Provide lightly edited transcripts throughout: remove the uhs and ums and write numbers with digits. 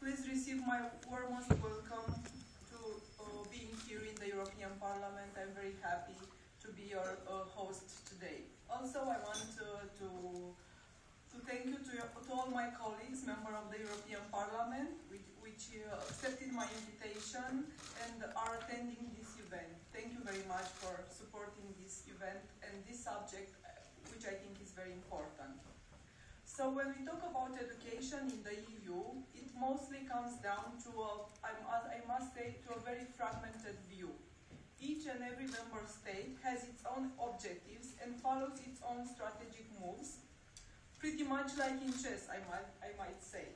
Please receive my warmest welcome to being here in the European Parliament. I'm very happy to be your host today. Also, I want to thank you to all my colleagues, members of the European Parliament, which accepted my invitation and are attending this event. Thank you very much for supporting this event and this subject, which I think is very important. So when we talk about education in the EU, it mostly comes down to, I must say, to a very fragmented view. Each and every member state has its own objectives and follows its own strategic moves, pretty much like in chess, I might say.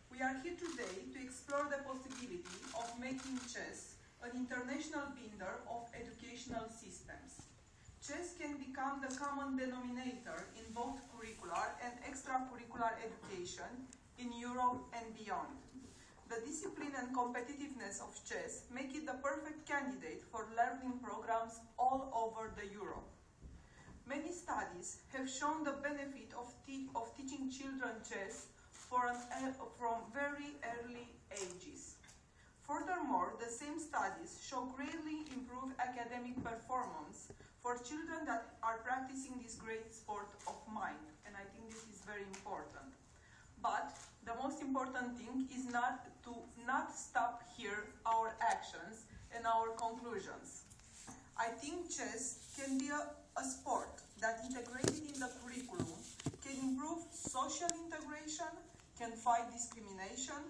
We are here today to explore the possibility of making chess an international binder of educational systems. Chess can become the common denominator in both curricular and extracurricular education in Europe and beyond. The discipline and competitiveness of chess make it the perfect candidate for learning programs all over the Europe. Many studies have shown the benefit of teaching children chess from very early ages. Furthermore, the same studies show greatly improved academic performance for children that are practicing this great sport of mind, and I think this is very important. But the most important thing is not stop here our actions and our conclusions. I think chess can be a sport that integrated in the curriculum can improve social integration, can fight discrimination,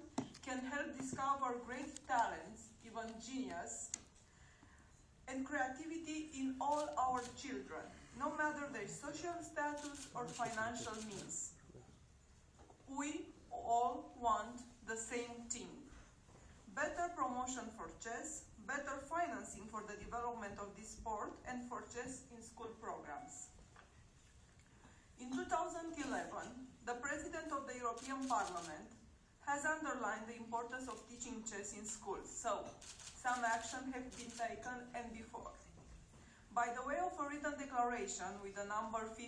can help discover great talents, even genius, and creativity in all our children, no matter their social status or financial means. We all want the same thing: better promotion for chess, better financing for the development of this sport and for chess in school programs. In 2011, the President of the European Parliament has underlined the importance of teaching chess in schools, so some action have been taken and before. By the way of a written declaration with the number 50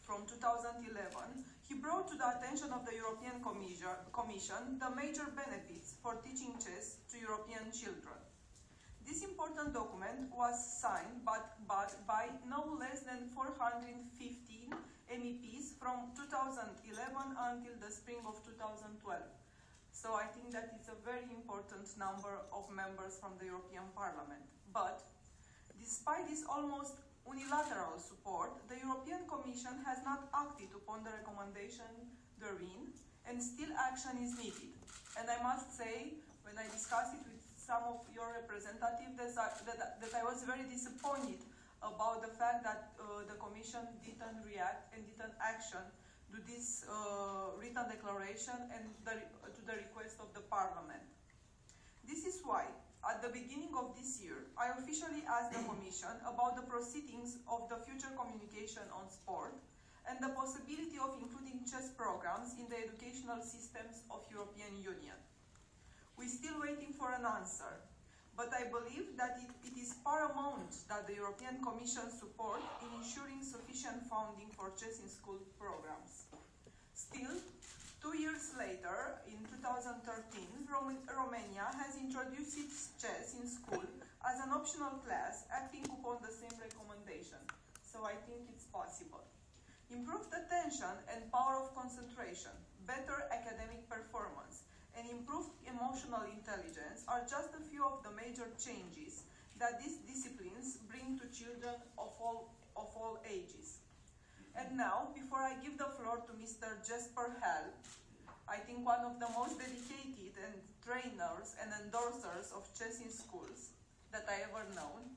from 2011, he brought to the attention of the European Commission the major benefits for teaching chess to European children. This important document was signed by no less than 415 MEPs from 2011 until the spring of 2012. So I think that it's a very important number of members from the European Parliament. But despite this almost unilateral support, the European Commission has not acted upon the recommendation therein, and still action is needed. And I must say, when I discussed it with some of your representatives, that I was very disappointed about the fact that the Commission didn't react and didn't action to this written declaration and to the request of the Parliament. This is why, at the beginning of this year, I officially asked the Commission about the proceedings of the future communication on sport and the possibility of including chess programs in the educational systems of European Union. We're still waiting for an answer, but I believe that it is paramount that the European Commission support in ensuring sufficient funding for chess in school programs. Still, 2 years later, in 2013, Romania has introduced its chess in school as an optional class, acting upon the same recommendation. So I think it's possible. Improved attention and power of concentration, better academic performance, and improved emotional intelligence are just a few of the major changes that these disciplines bring to children of all ages. And now, before I give the floor to Mr. Jesper Hell, I think one of the most dedicated and trainers and endorsers of chess in schools that I ever known,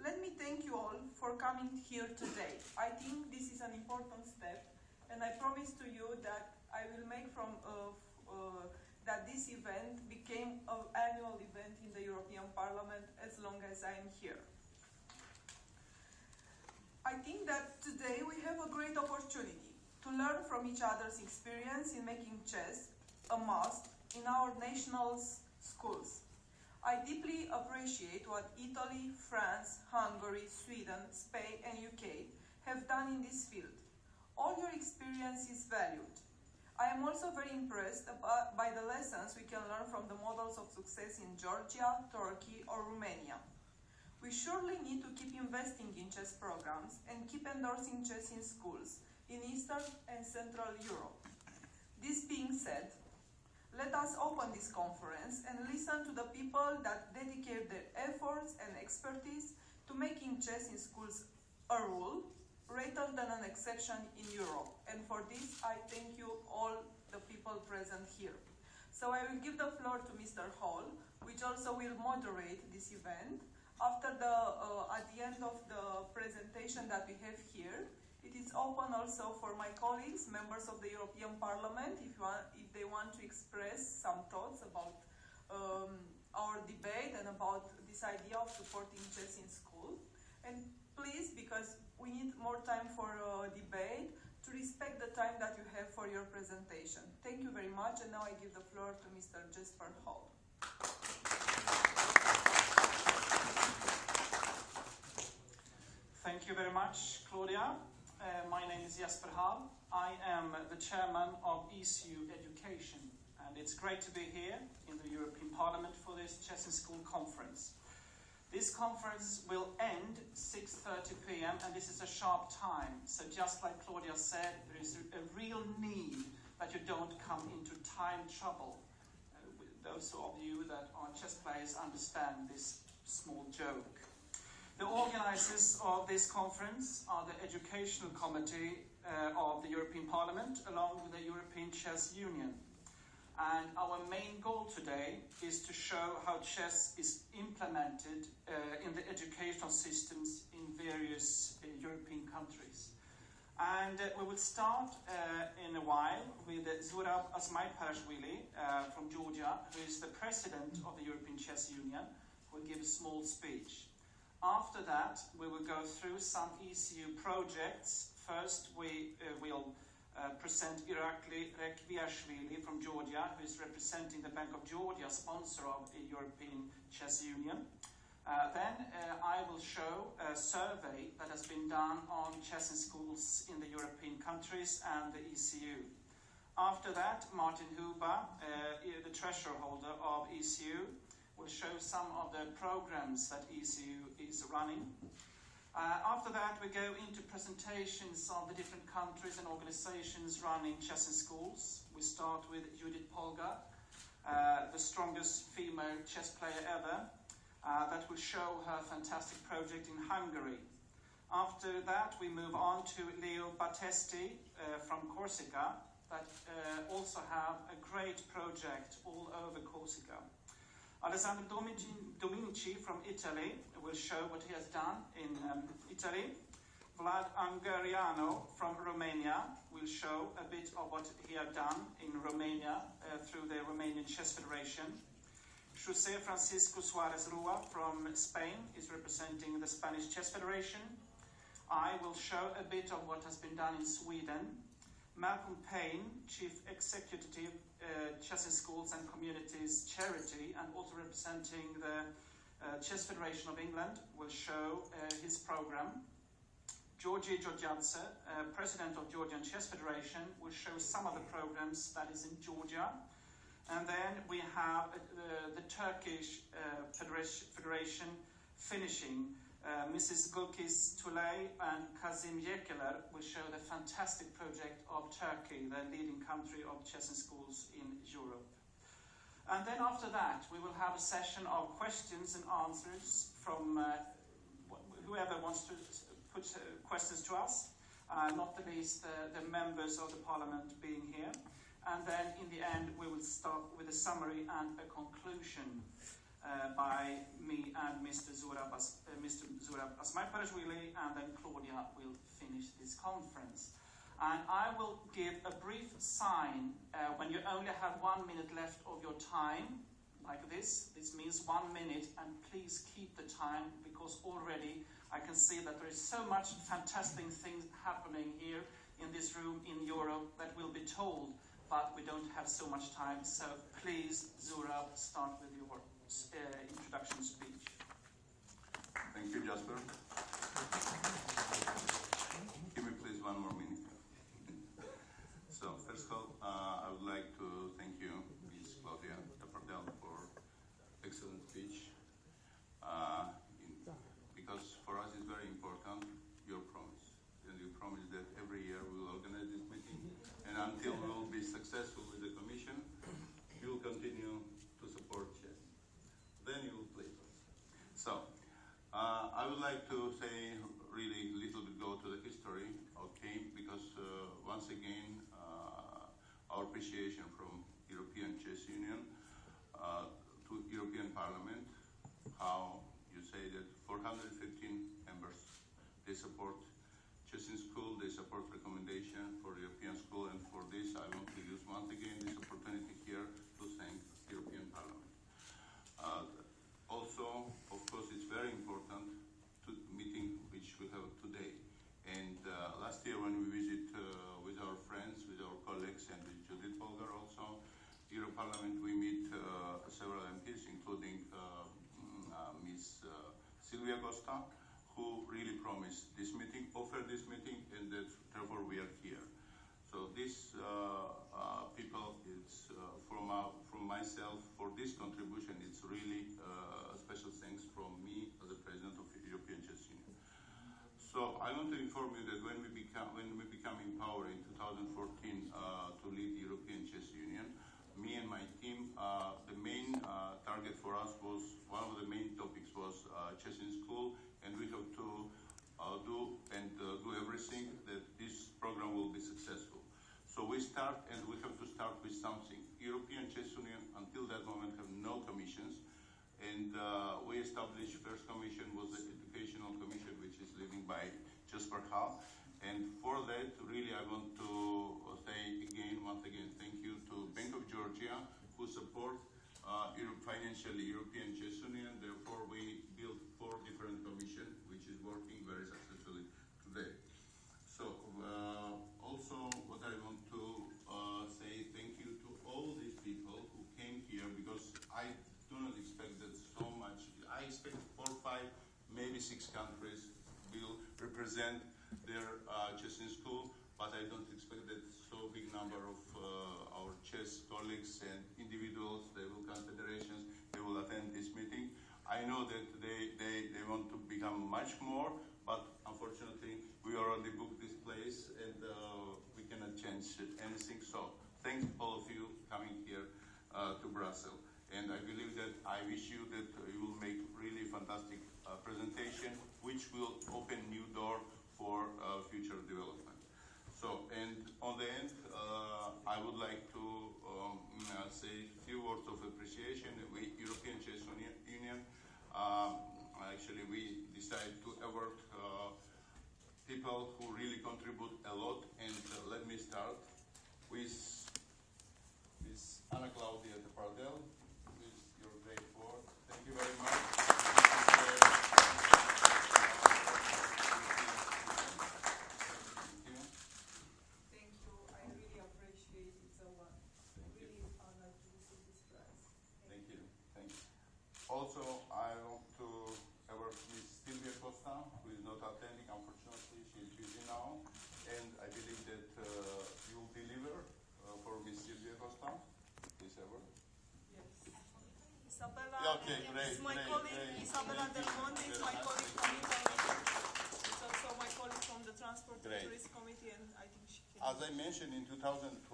let me thank you all for coming here today. I think this is an important step, and I promise to you that I will make that this event became an annual event in the European Parliament as long as I am here. I think that today we have a great opportunity to learn from each other's experience in making chess a must in our national schools. I deeply appreciate what Italy, France, Hungary, Sweden, Spain, and UK have done in this field. All your experience is valued. I am also very impressed by the lessons we can learn from the models of success in Georgia, Turkey, or Romania. We surely need to keep investing in chess programs and keep endorsing chess in schools in Eastern and Central Europe. This being said, let us open this conference and listen to the people that dedicate their efforts and expertise to making chess in schools a rule rather than an exception in Europe. And for this, I thank you all the people present here. So I will give the floor to Mr. Hall, which also will moderate this event. After at the end of the presentation that we have here, it is open also for my colleagues, members of the European Parliament, if they want to express some thoughts about our debate and about this idea of supporting chess in school. And please, because we need more time for debate, to respect the time that you have for your presentation. Thank you very much, and now I give the floor to Mr. Jesper Hall. Thank you very much, Claudia. My name is Jesper Hall. I am the chairman of ECU Education, and it's great to be here in the European Parliament for this Chess in School conference. This conference will end 6:30 p.m. and this is a sharp time. So just like Claudia said, there is a real need that you don't come into time trouble. Those of you that are chess players understand this small joke. The organizers of this conference are the Educational Committee of the European Parliament along with the European Chess Union. And our main goal today is to show how chess is implemented in the educational systems in various European countries. And we will start in a while with Zurab Azmaiparashvili from Georgia, who is the president of the European Chess Union, who will give a small speech. After that, we will go through some ECU projects. First, we will present Irakli Rekviashvili from Georgia, who is representing the Bank of Georgia, sponsor of the European Chess Union. Then I will show a survey that has been done on chess in schools in the European countries and the ECU. After that, Martin Huber, the treasurer holder of ECU, will show some of the programs that ECU is running. After that, we go into presentations of the different countries and organizations running chess in schools. We start with Judith Polgar, the strongest female chess player ever, that will show her fantastic project in Hungary. After that, we move on to Leo Battesti from Corsica, that also have a great project all over Corsica. Alessandro Dominici from Italy will show what he has done in Italy. Vlad Ungariano from Romania will show a bit of what he has done in Romania through the Romanian Chess Federation. José Francisco Suarez Rua from Spain is representing the Spanish Chess Federation. I will show a bit of what has been done in Sweden. Malcolm Payne, Chief Executive Chess in Schools and Communities Charity, and also representing the Chess Federation of England, will show his program. Georgi Georgiadze, President of Georgian Chess Federation, will show some of the programs that is in Georgia. And then we have the Turkish Federation finishing. Mrs. Gulkis Tulay and Kazim Yekeler will show the fantastic project of Turkey, the leading country of chess in schools in Europe. And then after that, we will have a session of questions and answers from whoever wants to put questions to us, not the least the members of the Parliament being here. And then in the end, we will start with a summary and a conclusion by me and Mr. Zurab Azmaiparashvili, and then Claudia will finish this conference. And I will give a brief sign when you only have 1 minute left of your time, like this. This means 1 minute, and please keep the time, because already I can see that there is so much fantastic things happening here in this room in Europe that will be told, but we don't have so much time. So please, Zurab, start with your introduction speech. Thank you, Jesper. Give me please 1 more minute. So first of all, how you say that 415 members, they support Chesin School, they support recommendation for European School, and for this I want to use once again this opportunity here to thank European Parliament. Also, of course, it's very important to meeting which we have today. And last year when we visit with our friends, with our colleagues, and with Judith Polgar also, Europarlament, we meet several MPs, including Ms. Silvia Costa, who really promised this meeting, offered this meeting, and that therefore we are here. So these people, it's from myself, for this contribution, it's really a special thanks from me as the President of the European Chess Union. So I want to inform you that when we become in power in 2014 to lead the European Chess Union, me and my team, the main target for us was, one of the main topics was chess in school, and we have to do everything that this program will be successful. So we start, and we have to start with something. European Chess Union, until that moment, have no commissions, and we established first commission was the Educational Commission, which is led by Jasper Hall. And for that, really, I want to say once again, thank you to Bank of Georgia, who support financially European Chess Union. Therefore, we built 4 different commissions, which is working very successfully today. So, also, what I want to say thank you to all these people who came here, because I do not expect that so much. I expect 4, 5, maybe 6 countries will represent their chess in school, but I don't expect that so big number of our chess colleagues and individuals, they will come federations, they will attend this meeting. I know that they want to become much more, but unfortunately we already booked this place and we cannot change anything. So thanks all of you coming here to Brussels. And I believe that I wish you that you will make really fantastic presentation, which will open new door for future development. So, and on the end, I would like to say a few words of appreciation. We, European Chess Union, actually we decided to award people who really contribute a lot. And let me start with Anna Claudia de Pardel, with your great work. Thank you very much. Also, I want to award Ms. Silvia Costa, who is not attending, unfortunately, she is busy now. And I believe that you will deliver for Ms. Silvia Costa this award. Yes. Isabella, Okay, great, is my great, colleague. great. Isabella Del Monte is my colleague from Italy. It's also my colleague from the Transport and Great. Tourism Committee, and I think she can. As I mentioned in 2012,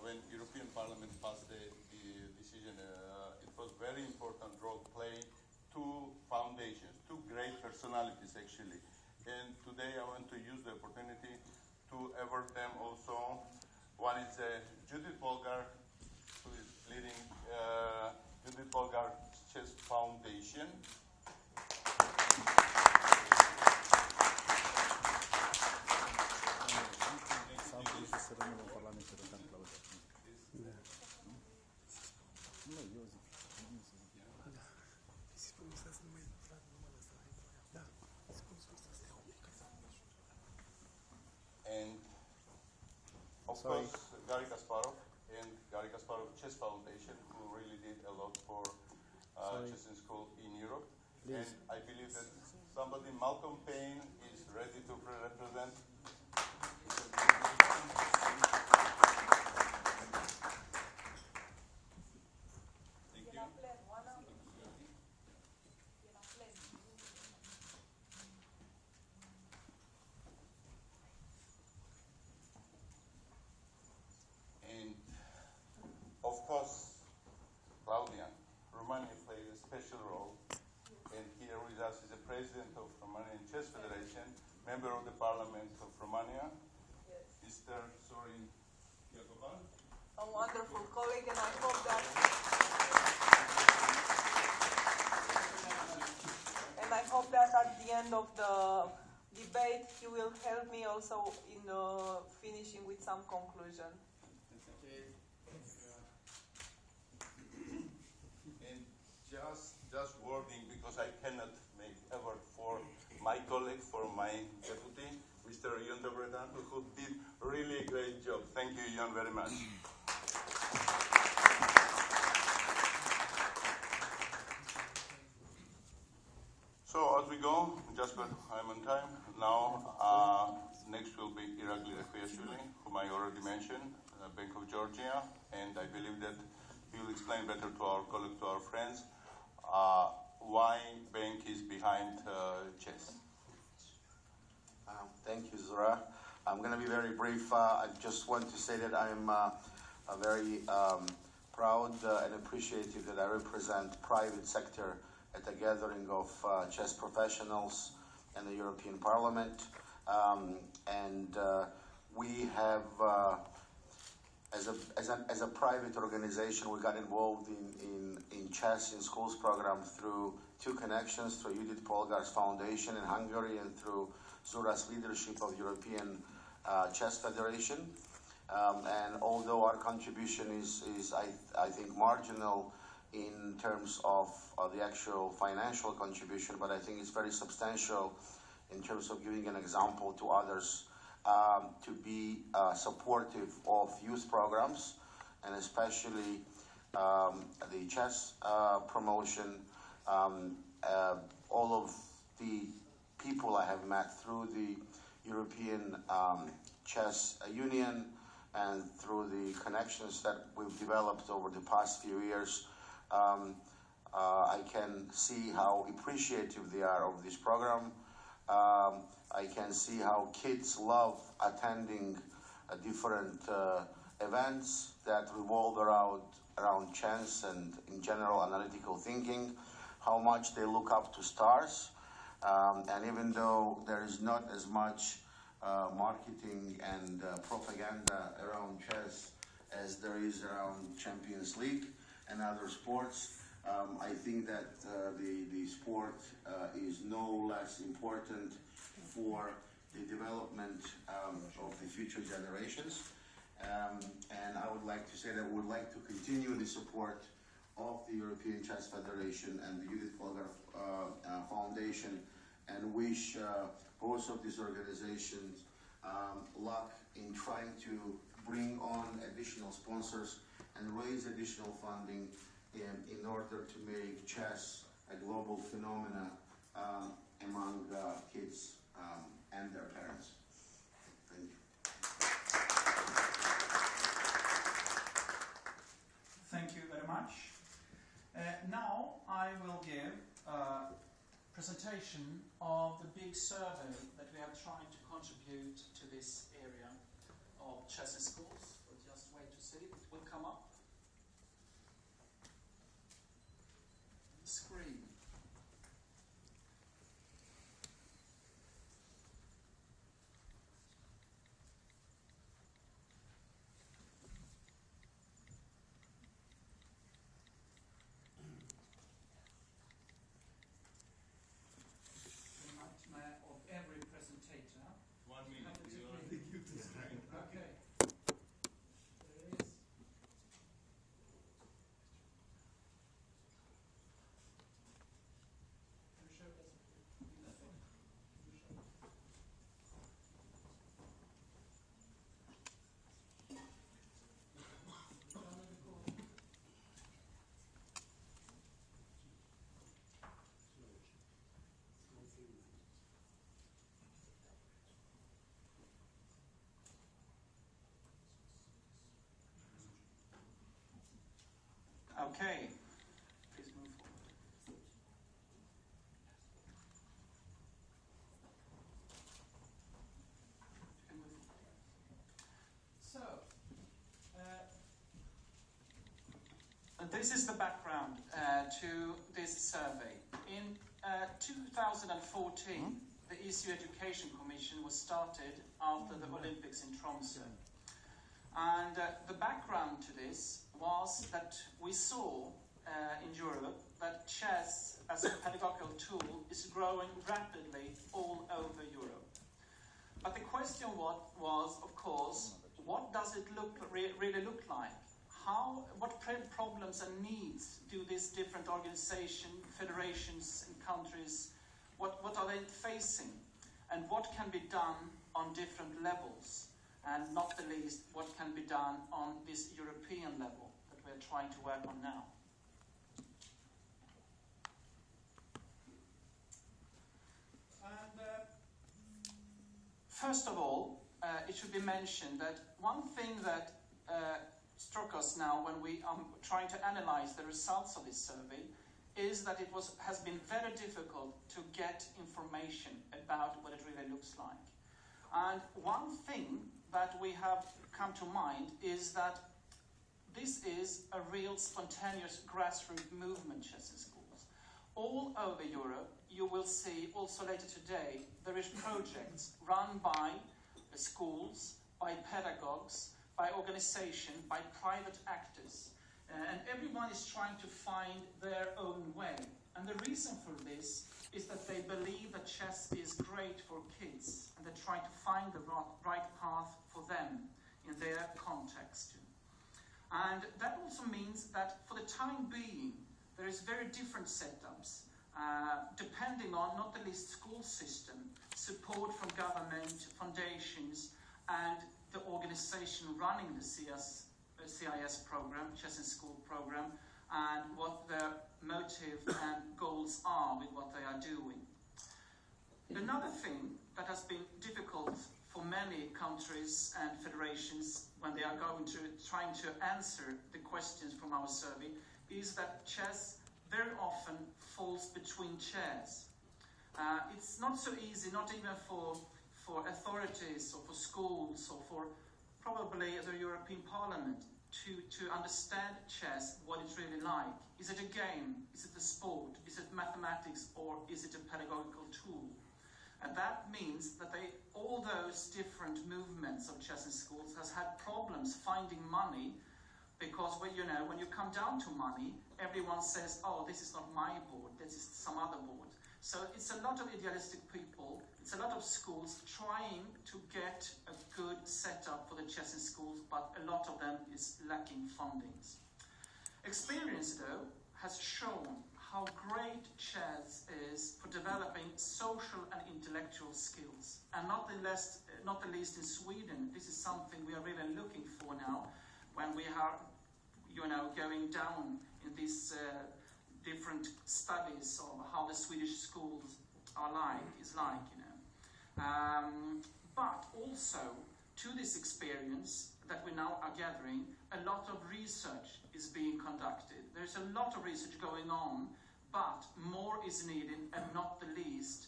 when European Parliament passed the decision, it was very important role playing 2 foundations, 2 great personalities actually. And today I want to use the opportunity to award them also. One is Judith Polgar, who is leading Judith Polgar Chess Foundation. And of course, Garry Kasparov and Garry Kasparov Chess Foundation, who really did a lot for chess in school in Europe. Please. And I believe that somebody, Malcolm Payne, is ready to represent. Thank you. And of course, Claudian, Romania played a special role. And here with us is the president of Romanian Chess Federation, member of the Parliament of Romania, Mr. Sorin Iacoban. A wonderful colleague, and I hope that end of the debate, he will help me also in finishing with some conclusion. And just wording, because I cannot make effort for my colleague, for my deputy, Mr. Ion Dobredan, who did really a great job. Thank you, Ion, very much. So as we go, Jasper, I'm on time. Now, next will be Irakli Rekviashvili, whom I already mentioned, Bank of Georgia, and I believe that he will explain better to our colleagues, to our friends, why bank is behind chess. Thank you, Zora. I'm going to be very brief. I just want to say that I'm very proud and appreciative that I represent private sector at a gathering of chess professionals in the European Parliament. We have, as a private organization, we got involved in chess in schools program through two connections, through Judith Polgár's foundation in Hungary and through Zora's leadership of European Chess Federation. And although our contribution is I think, marginal in terms of the actual financial contribution, but I think it's very substantial in terms of giving an example to others to be supportive of youth programs, and especially the chess promotion. All of the people I have met through the European Chess Union and through the connections that we've developed over the past few years, I can see how appreciative they are of this program. I can see how kids love attending different events that revolve around chess and in general analytical thinking, how much they look up to stars. And even though there is not as much marketing and propaganda around chess as there is around Champions League and other sports, I think that the sport is no less important for the development of the future generations. And I would like to say that we would like to continue the support of the European Chess Federation and the Judith Polgár Foundation, and wish both of these organizations luck in trying to bring on additional sponsors and raise additional funding in order to make chess a global phenomena among kids and their parents. Thank you. Thank you very much. Now I will give a presentation of the big survey that we have tried to contribute to this area of chess in schools. We'll just wait to see it. It will come up. The screen. Of every presentator. 1 minute. Okay. There it is. You show us. Okay, please move forward. So, this is the background to this survey. In 2014, the ECU Education Commission was started after the Olympics in Tromsø. And the background to this was that we saw in Europe that chess as a pedagogical tool is growing rapidly all over Europe. But the question was, of course, what does it really look like? What problems and needs do these different organizations, federations and countries, what are they facing? And what can be done on different levels? And not the least, what can be done on this European level that we're trying to work on now? And first of all, it should be mentioned that one thing that struck us now when we are trying to analyze the results of this survey is that it has been very difficult to get information about what it really looks like. And one thing that we have come to mind is that this is a real spontaneous grassroots movement, chess in schools. All over Europe, you will see, also later today, there is projects run by schools, by pedagogues, by organization, by private actors. And everyone is trying to find their own way. And the reason for this is that they believe that chess is great for kids, and they're trying to find the right path for them in their context. And that also means that for the time being, there is very different setups, depending on not the least school system, support from government, foundations, and the organization running the CIS program, Chess in School program, and what their motive and goals are with what they are doing. Another thing that has been difficult for many countries and federations when they are trying to answer the questions from our survey is that chess very often falls between chairs. It's not so easy, not even for authorities or for schools or for probably the European Parliament to understand chess, what it's really like. Is it a game? Is it a sport? Is it mathematics? Or is it a pedagogical tool? And that means that all those different movements of chess in schools has had problems finding money, because when you come down to money, everyone says, oh, this is not my board, this is some other board. So it's a lot of idealistic people, it's a lot of schools trying to get a good setup for the chess in schools, but a lot of them is lacking fundings. Experience, though, has shown how great chess is for developing social and intellectual skills. And not the least in Sweden, this is something we are really looking for now, when we are, going down in these different studies of how the Swedish schools is like. But also, to this experience that we now are gathering, a lot of research is being conducted. There's a lot of research going on, but more is needed, and not the least,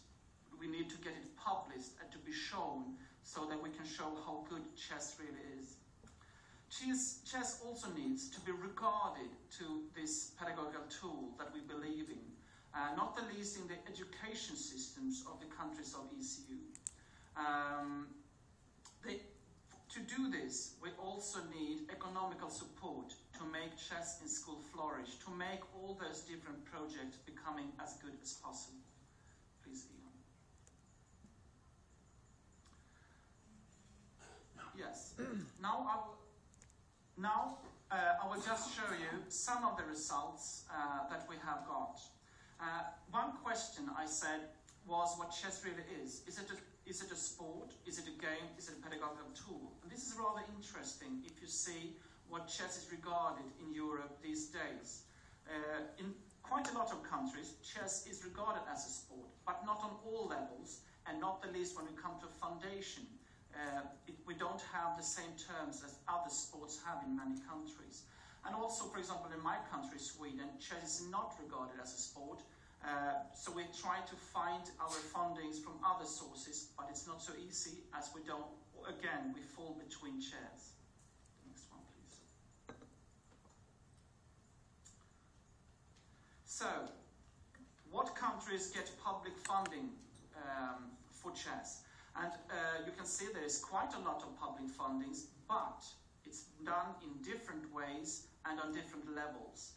we need to get it published and to be shown so that we can show how good chess really is. Chess also needs to be regarded to this pedagogical tool that we believe in, not the least in the education systems of the countries of ECU. To do this, we also need economical support to make chess in school flourish, to make all those different projects becoming as good as possible. Please, Ivan. Yes. Now I will just show you some of the results that we have got. One question I said was what chess really is. Is it a sport? Is it a game? Is it a pedagogical tool? And this is rather interesting if you see what chess is regarded in Europe these days. In quite a lot of countries, chess is regarded as a sport, but not on all levels, and not the least when we come to foundation. We don't have the same terms as other sports have in many countries. And also, for example, in my country, Sweden, chess is not regarded as a sport. So we try to find our fundings from other sources, but it's not so easy as we fall between chairs. Next one, please. So, what countries get public funding for chess? And you can see there is quite a lot of public fundings, but it's done in different ways and on different levels.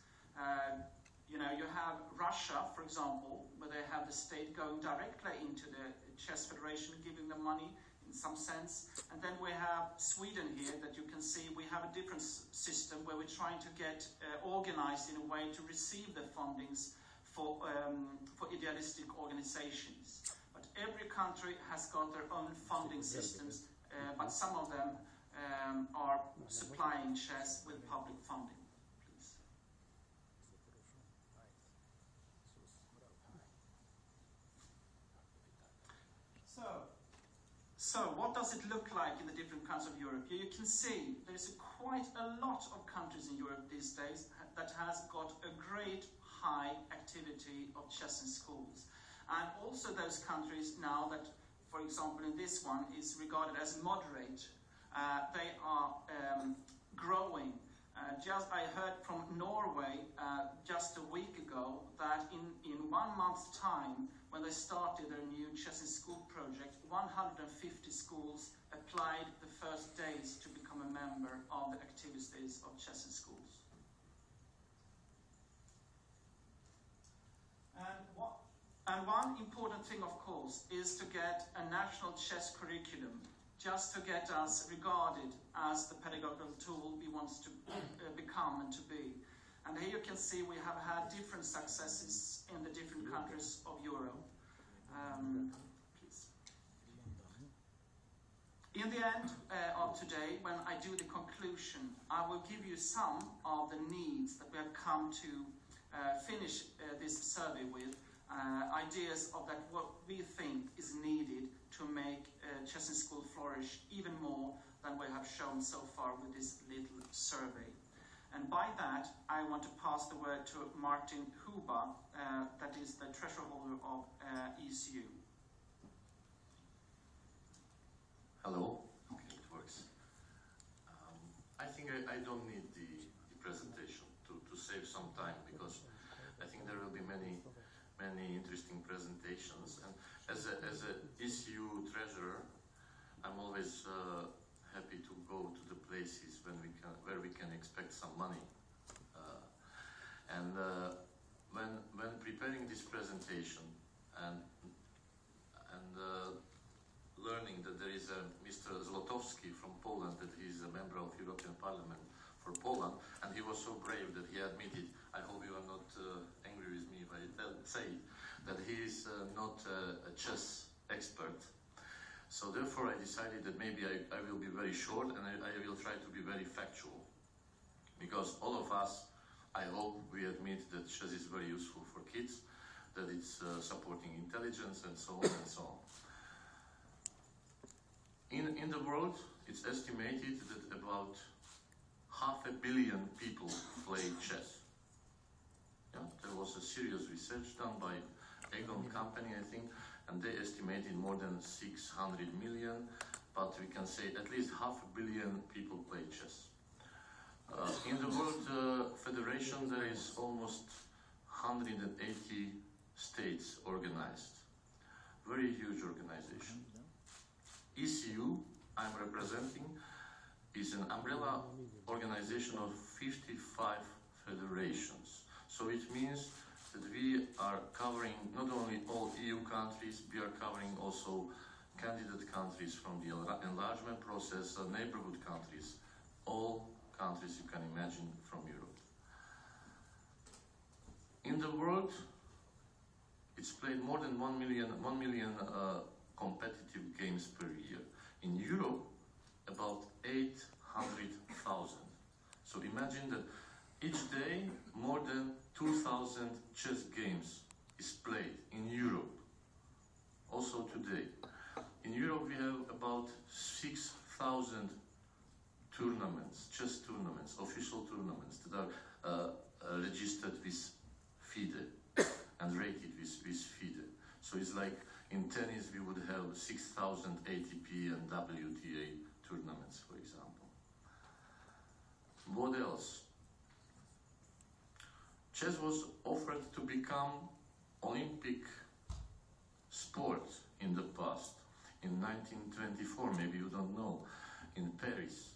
You have Russia, for example, where they have the state going directly into the chess federation, giving them money in some sense. And then we have Sweden here that you can see we have a different system where we're trying to get organized in a way to receive the fundings for idealistic organizations. But every country has got their own funding systems, but some of them are supplying chess with public funding. Please. So what does it look like in the different countries of Europe? You can see there is quite a lot of countries in Europe these days that has got a great high activity of chess in schools. And also those countries now that, for example, in this one is regarded as moderate, they are growing. I heard from Norway just a week ago that in 1 month's time, when they started their new Chess in School project, 150 schools applied the first days to become a member of the activities of Chess in Schools. And one important thing, of course, is to get a national chess curriculum, just to get us regarded as the pedagogical tool we want to become and to be. And here you can see we have had different successes in the different countries of Europe. Please. In the end of today, when I do the conclusion, I will give you some of the needs that we have come to finish this survey with, ideas of that what we think is needed to make Chess in School flourish even more than we have shown so far with this little survey. And by that, I want to pass the word to Martin Huber, that is the treasurer holder of ECU. Hello. Okay, it works. I think I don't need the presentation to save some time, because I think there will be many interesting presentations. And as a ECU treasurer, I'm always happy to go to the places where we can expect some money. And when preparing this presentation and learning that there is a Mr. Zlotowski from Poland, that he is a member of European Parliament for Poland, and he was so brave that he admitted, I hope you are not angry with me if I say that he is not a chess expert. So therefore I decided that maybe I will be very short, and I will try to be very factual. Because all of us, I hope we admit that chess is very useful for kids, that it's supporting intelligence and so on and so on. In the world, it's estimated that about 500 million people play chess. Yeah? There was a serious research done by Egon Company, I think, and they estimated more than 600 million, but we can say at least 500 million people play chess. In the World Federation, there is almost 180 states organized. Very huge organization. ECU, I'm representing, is an umbrella organization of 55 federations. So it means that we are covering not only all EU countries, we are covering also candidate countries from the enlargement process, neighborhood countries, all countries you can imagine from Europe. In the world, it's played more than 1 million competitive games per year. In Europe, about 800,000. So imagine that each day more than 2,000 chess games is played in Europe. Also today. In Europe we have about 6,000 tournaments, chess tournaments, official tournaments that are registered with FIDE and rated with FIDE. So it's like in tennis we would have 6,000 ATP and WTA tournaments, for example. What else? Chess was offered to become Olympic sport in the past. In 1924, maybe you don't know, in Paris.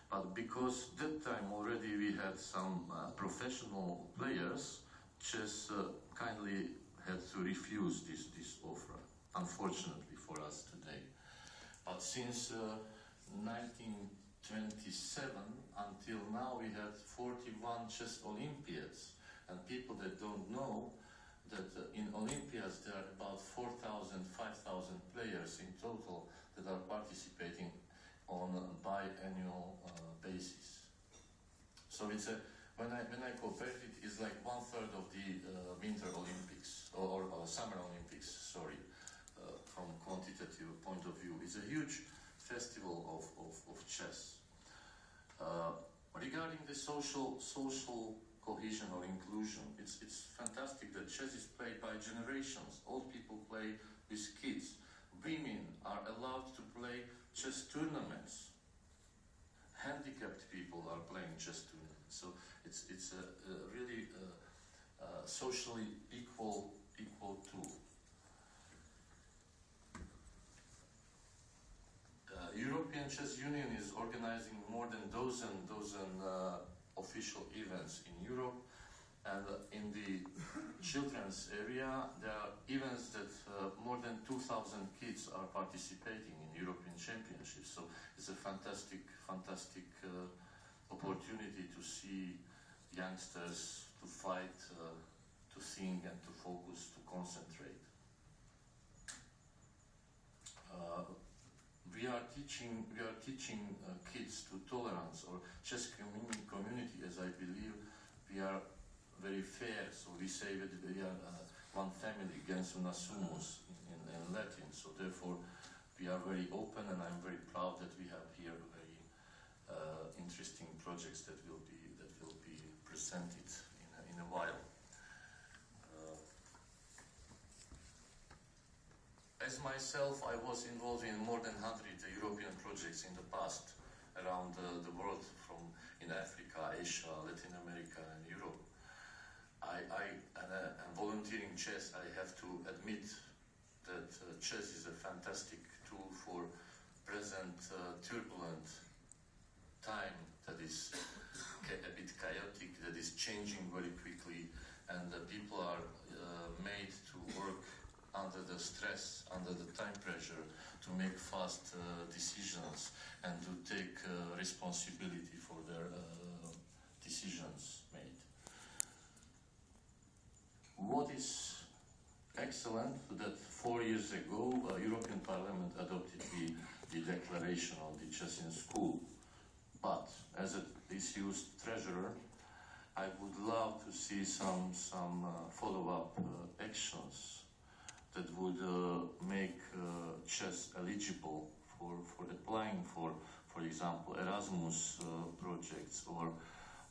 But because that time already we had some professional players, chess kindly had to refuse this offer, unfortunately for us today. But since 1927 until now we had 41 chess Olympiads, and people that don't know that in Olympiads there are about 4,000, 5,000 players in total that are participating on a biannual basis. So it's when I compare it, it's like 1/3 of the Winter Olympics or Summer Olympics. Sorry, from quantitative point of view, it's a huge festival of chess. Regarding the social cohesion or inclusion, it's fantastic that chess is played by generations. Old people play with kids. Women are allowed to play chess tournaments. Handicapped people are playing chess tournaments. So it's a really socially equal tool. European Chess Union is organizing more than dozen official events in Europe, and in the children's area there are events that more than 2,000 kids are participating in European Championships. So it's a fantastic opportunity to see youngsters to fight, to think and to focus, to concentrate. We are teaching kids to tolerance or chess community, as I believe we are very fair. So we say that we are one family, gens una sumus in Latin. So therefore we are very open, and I'm very proud that we have here very interesting projects that will be presented in a while. As myself, I was involved in more than 100 European projects in the past around the world, in Africa, Asia, Latin America, and Europe. And volunteering chess, I have to admit that chess is a fantastic tool for present turbulent time that is a bit chaotic, that is changing very quickly, and people are made to work under the stress, under the time pressure, to make fast decisions and to take responsibility for their decisions made. What is excellent that 4 years ago European Parliament adopted the declaration on the chess in school. But as a disused treasurer, I would love to see some follow-up actions that would make chess eligible for applying for example, Erasmus projects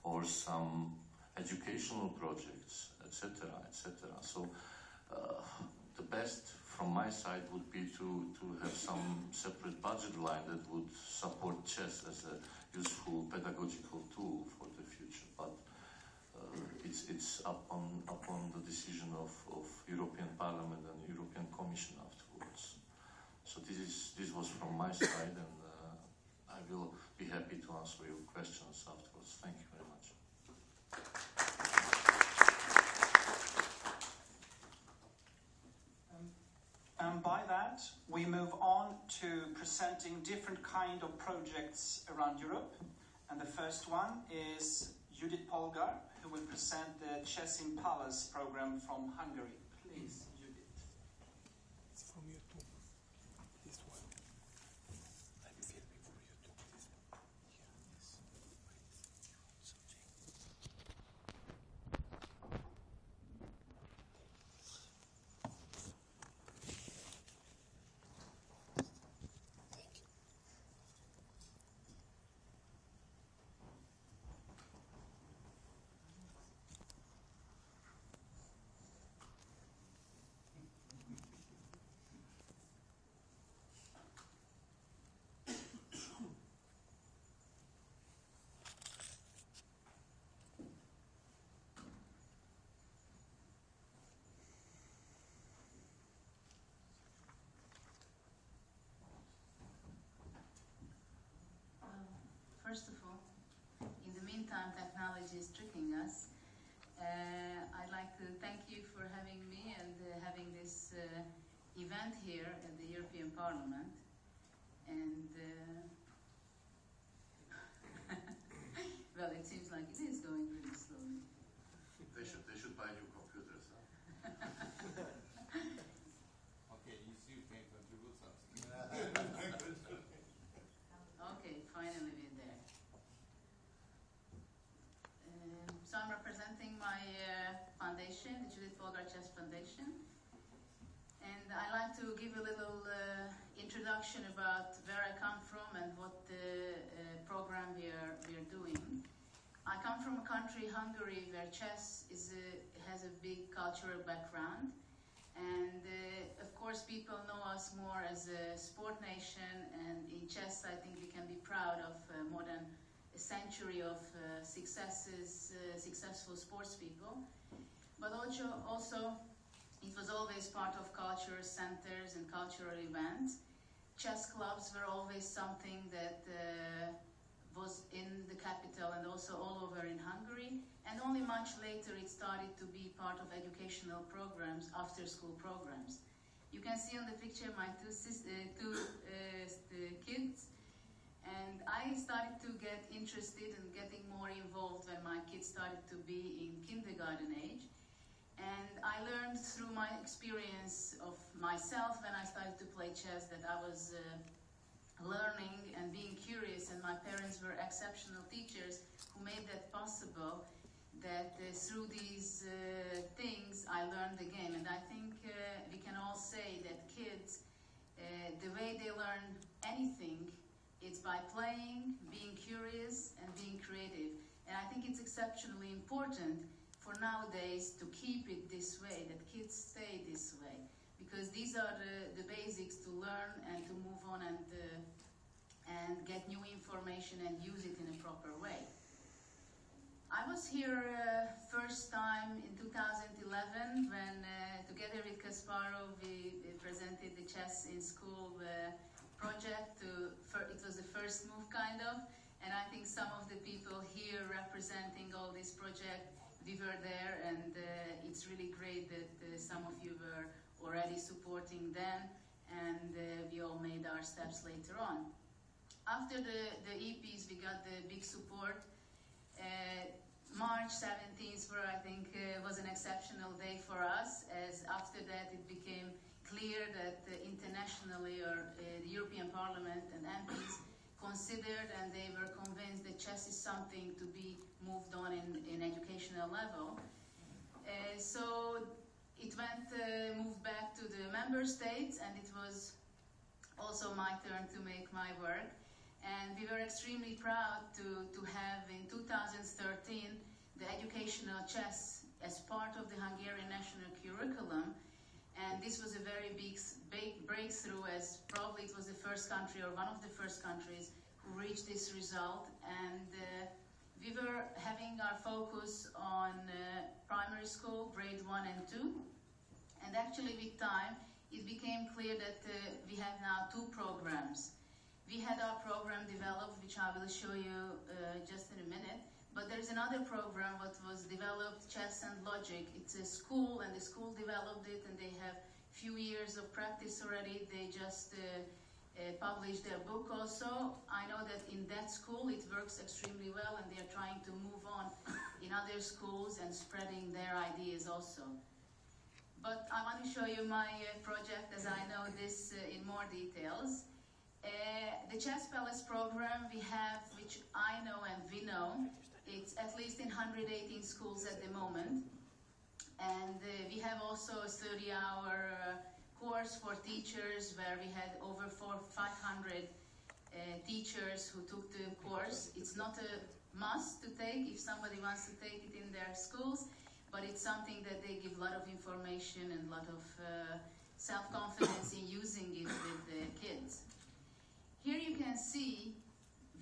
or some educational projects, etc., etc. So the best from my side would be to have some separate budget line that would support chess as a useful pedagogical tool for the future. But it's up on the decision of European Parliament and European Commission afterwards. So this was from my side, and I will be happy to answer your questions afterwards. Thank you very much. And by that, we move on to presenting different kind of projects around Europe. And the first one is Judith Polgar, who will present the Chess in Palace program from Hungary. Please, Judith. It's from YouTube. This one. I'm filming for YouTube. This one. Here, this. Thank you. meantime, technology is tricking us. I'd like to thank you for having me and having this event here at the European Parliament. And well, it seems like it is going really slowly. They should buy new computers. Huh? Okay, you can contribute something. Okay, finally we're there. So I'm representing my foundation, the Judith Polgar Chess Foundation. And I'd like to give a little introduction about where I come from and what the program we are doing. I come from a country, Hungary, where chess has a big cultural background. And of course, people know us more as a sport nation, and in chess I think we can be proud of more than a century of successful sports people. But also it was always part of cultural centers and cultural events. Chess clubs were always something that was in the capital and also all over in Hungary. And only much later it started to be part of educational programs, after-school programs. You can see on the picture my two kids. And I started to get interested in getting more involved when my kids started to be in kindergarten age. And I learned through my experience of myself when I started to play chess that I was learning and being curious, and my parents were exceptional teachers who made that possible, that through these things I learned the game. And I think we can all say that kids, the way they learn anything, it's by playing, being curious, and being creative. And I think it's exceptionally important for nowadays to keep it this way, that kids stay this way, because these are the basics to learn and to move on and get new information and use it in a proper way. I was here first time in 2011 when, together with Kasparov, we presented the Chess in School project. It was the first move, kind of, and I think some of the people here representing all this project, we were there, and it's really great that some of you were already supporting them, and we all made our steps later on. After the EPs, we got the big support. March 17th, I think, was an exceptional day for us, as after that it became clear that internationally, or the European Parliament and MPs considered, and they were convinced that chess is something to be moved on in educational level. So it moved back to the member states, and it was also my turn to make my work. And we were extremely proud to have in 2013 the educational chess as part of the Hungarian national curriculum. And this was a very big breakthrough, as probably it was the first country, or one of the first countries, who reached this result. And we were having our focus on primary school, grade 1 and 2. And actually with time, it became clear that we have now two programs. We had our program developed, which I will show you just in a minute. But there's another program that was developed, Chess and Logic. It's a school, and the school developed it, and they have few years of practice already. They just published their book also. I know that in that school it works extremely well, and they are trying to move on in other schools and spreading their ideas also. But I want to show you my project, as I know this in more details. The Chess Palace program we have, which I know and we know, it's at least in 118 schools at the moment. And we have also a 30-hour course for teachers, where we had over 500 teachers who took the course. It's not a must to take if somebody wants to take it in their schools, but it's something that they give a lot of information and a lot of self-confidence in using it with the kids. Here you can see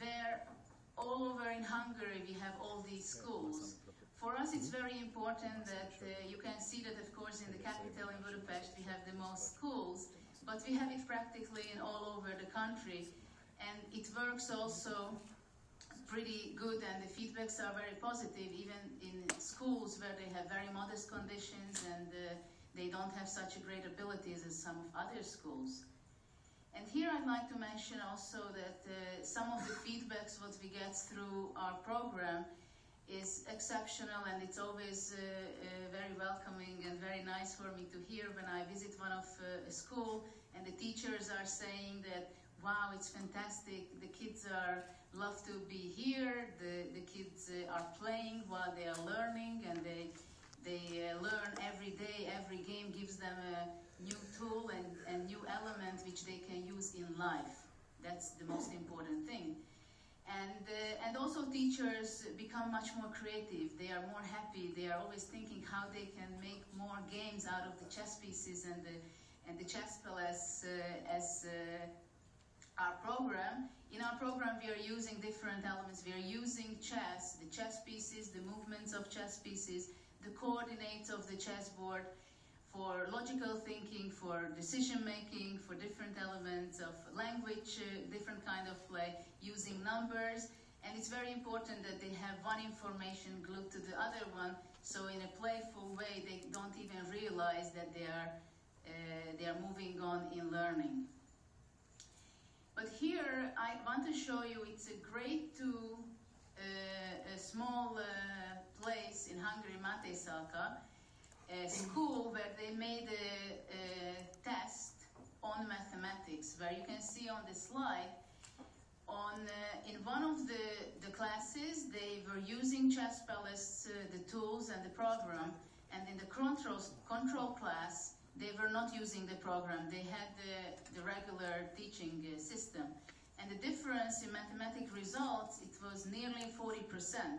where all over in Hungary we have all these schools. For us it's very important that you can see that, of course, in the capital in Budapest we have the most schools, but we have it practically in all over the country. And it works also pretty good, and the feedbacks are very positive, even in schools where they have very modest conditions and they don't have such a great abilities as some of other schools. And here I'd like to mention also that some of the feedbacks what we get through our program is exceptional, and it's always very welcoming and very nice for me to hear when I visit one of a school and the teachers are saying that, wow, it's fantastic, the kids love to be here, the kids are playing while they are learning, and they learn every day, every game gives them a new tool and new element which they can use in life. That's the most important thing. And also teachers become much more creative, they are more happy, they are always thinking how they can make more games out of the chess pieces and the chess palace as our program. In our program we are using different elements. We are using chess, the chess pieces, the movements of chess pieces, the coordinates of the chessboard for logical thinking, for decision making, for different elements of language, different kind of play, using numbers. And it's very important that they have one information glued to the other one, so in a playful way they don't even realize that they are moving on in learning. But here I want to show you, it's a grade 2, a small place in Hungary, Mátészalka, a school where they made a test on mathematics, where you can see on the slide, in one of the classes they were using Chess Palace, the tools and the program, and in the control class they were not using the program, they had the regular teaching system. And the difference in mathematic results, it was nearly 40%.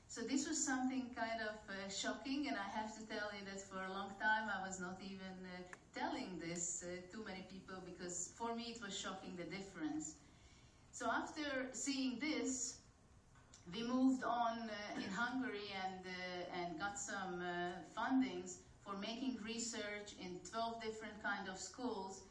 So this was something kind of shocking, and I have to tell you that for a long time I was not even telling this to many people, because for me it was shocking, the difference. So after seeing this, we moved on in Hungary and got some fundings for making research in 12 different kind of schools,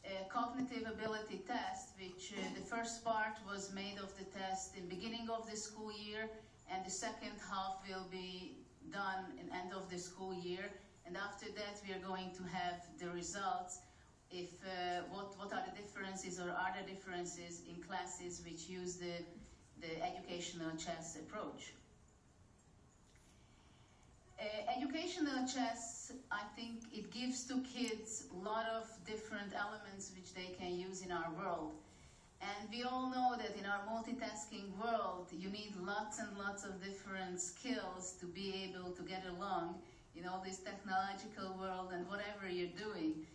a cognitive ability test, which the first part was made of the test in beginning of the school year, and the second half will be done in end of the school year. And after that we are going to have the results, if what are the differences or are there differences in classes which use the educational chess approach. Educational chess, I think it gives to kids a lot of different elements which they can use in our world. And we all know that in our multitasking world, you need lots and lots of different skills to be able to get along in all this technological world and whatever you're doing.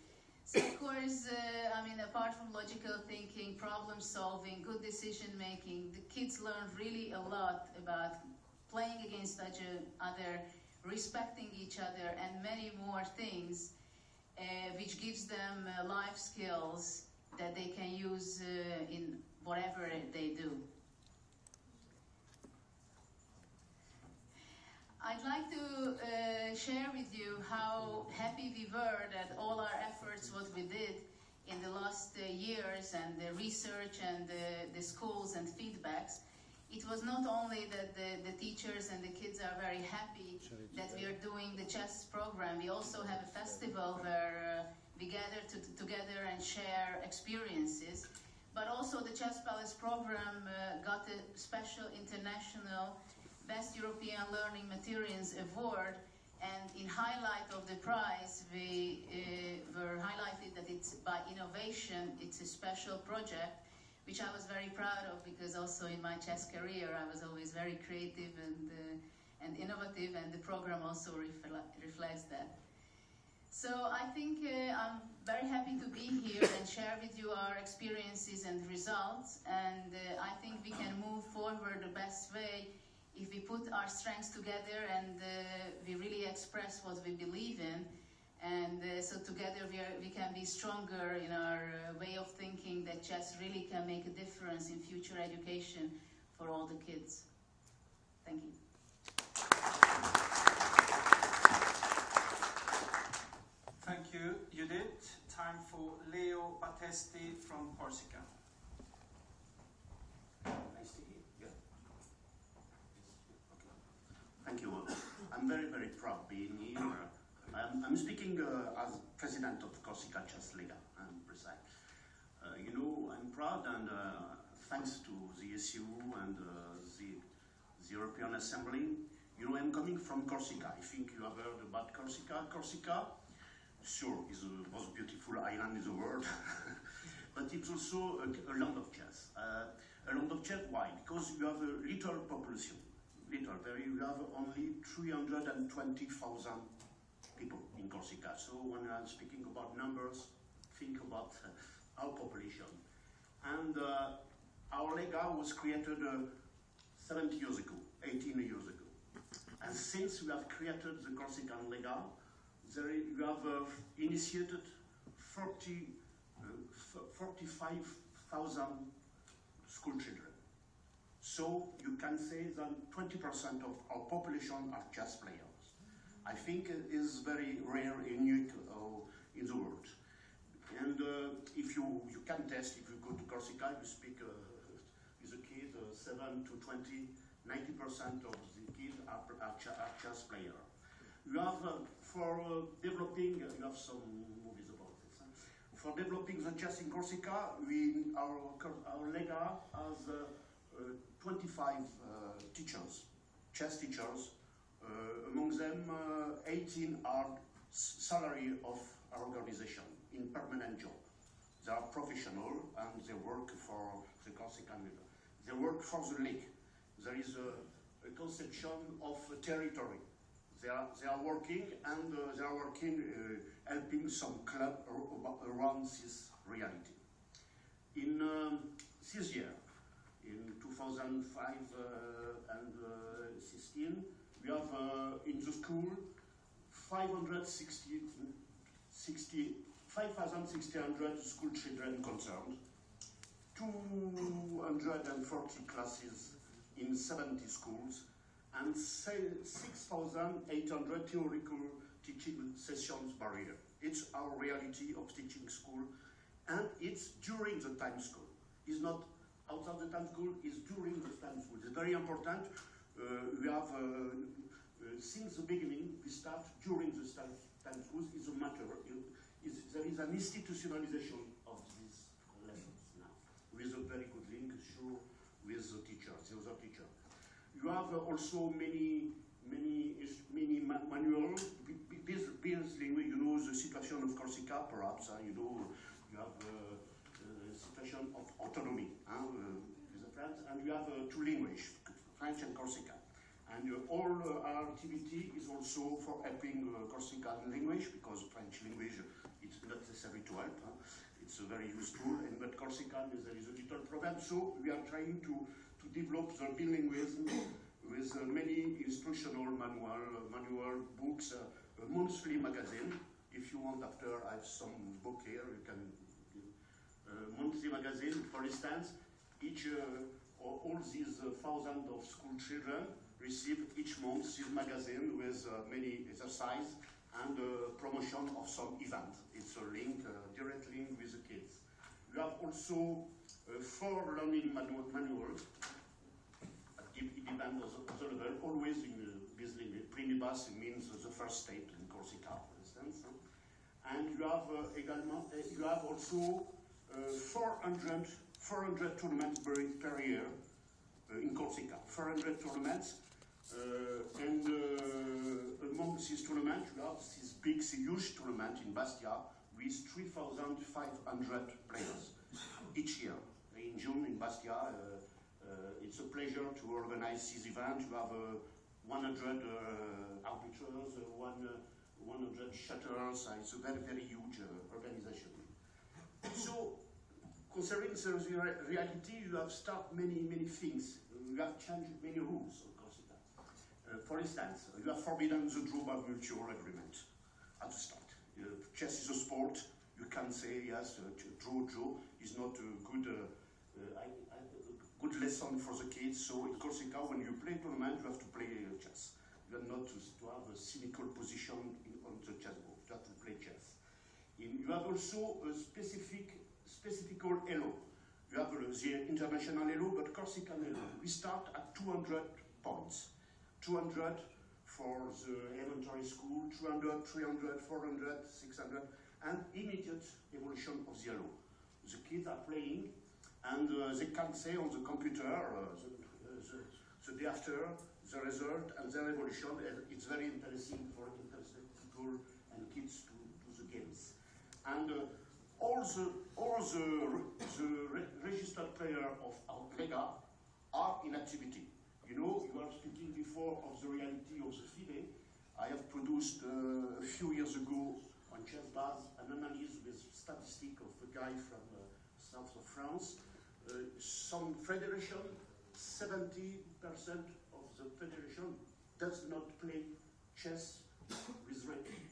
So of course, apart from logical thinking, problem solving, good decision making, the kids learn really a lot about playing against each other, respecting each other, and many more things, which gives them life skills that they can use in whatever they do. I'd like to share with you how happy we were that all our efforts, what we did in the last years, and the research and the schools and feedbacks, it was not only that the teachers and the kids are very happy that we are doing the chess program, we also have a festival where we gather together and share experiences. But also the Chess Palace program got a special international Best European Learning Materials Award, and in highlight of the prize we were highlighted that it's by innovation, it's a special project, which I was very proud of, because also in my chess career I was always very creative and innovative, and the program also reflects that. So I think I'm very happy to be here and share with you our experiences and results, and I think we can move forward the best way if we put our strengths together and we really express what we believe in, and so together we can be stronger in our way of thinking that chess really can make a difference in future education for all the kids. Thank you. Thank you, Judith. Time for Leo Battesti from Corsica. Nice to hear you. I'm very, very proud being here. I'm speaking as president of Corsica Chess Lega, I'm precise. You know, I'm proud, and thanks to the SU and the European Assembly. You know, I'm coming from Corsica. I think you have heard about Corsica. Corsica, sure, is the most beautiful island in the world, but it's also a land of chess. A land of chess, why? Because you have a little population. You have only 320,000 people in Corsica. So when I'm speaking about numbers, think about our population. And our Lega was created 70 years ago, 18 years ago. And since we have created the Corsican Lega, we have initiated 45,000 school children. So you can say that 20% of our population are chess players. I think it is very rare and unique in the world. And if you can test, if you go to Corsica, you speak with a kid, 7 to 20, 90% of the kids are chess players. You have, for developing, you have some movies about this. For developing the chess in Corsica, our Lega has 25 teachers, chess teachers. Among them, 18 are salary of our organization in permanent job. They are professional and they work for the Corsican League. They work for the league. There is a conception of territory. They are working and they are working helping some club around this reality. In this year, in 2005 and 16, we have in the school 5,600 school children concerned, 240 classes in 70 schools, and 6,800 theoretical teaching sessions per year. It's our reality of teaching school, and it's during the time school. It's not outside the time school, it's during the time school. It's very important. We have, since the beginning, we start during the time schools. It's a matter. There is an institutionalization of these lessons now, with a very good link, sure, with the teacher, the other teacher. You have also many manuals. You know the situation of Corsica, perhaps. You know you have the situation of autonomy with the French, and you have two languages, French and Corsican. And all our activity is also for helping Corsican language, because French language it's not necessary to help. It's very useful, but Corsican there is a little problem. So we are trying to develop the bilingualism with many instructional manual books, a monthly magazine. If you want, after I have some book here, you can monthly magazine. For instance, all these thousands of school children receive each month this magazine with many exercises and promotion of some event. It's a link, direct link with the kids. You have also 4 learning manuals. It depends on the level, always in this language. Primibas means the first state in Corsica, for instance. And you have also 400 tournaments per year in Corsica. 400 tournaments. And among these tournaments, you have this big, huge tournament in Bastia with 3,500 players each year. In June in Bastia, it's a pleasure to organize this event. You have 100 arbiters, 100 shutters. It's a very, very huge organization. So, considering the reality, you have started many things. You have changed many rules. For instance, you have forbidden the draw by mutual agreement at the start. Chess is a sport. You can say, yes, draw is not a good lesson for the kids. So in Corsica, when you play tournament, you have to play chess. You are not to have a cynical position on the chessboard. You have to play chess. You have also a specific elo. You have the international elo, but Corsican elo. We start at 200 points. 200 for the elementary school, 200, 300, 400, 600, and immediate evolution of the yellow. The kids are playing, and they can say on the computer the day after, the result and their evolution. It's very interesting for interested people and kids to do the games. And all the registered players of our Lega are in activity. You know, you were speaking before of the reality of the FIDE. I have produced a few years ago on ChessBase an analysis with statistics of a guy from south of France. Some federation, 70% of the federation does not play chess with rating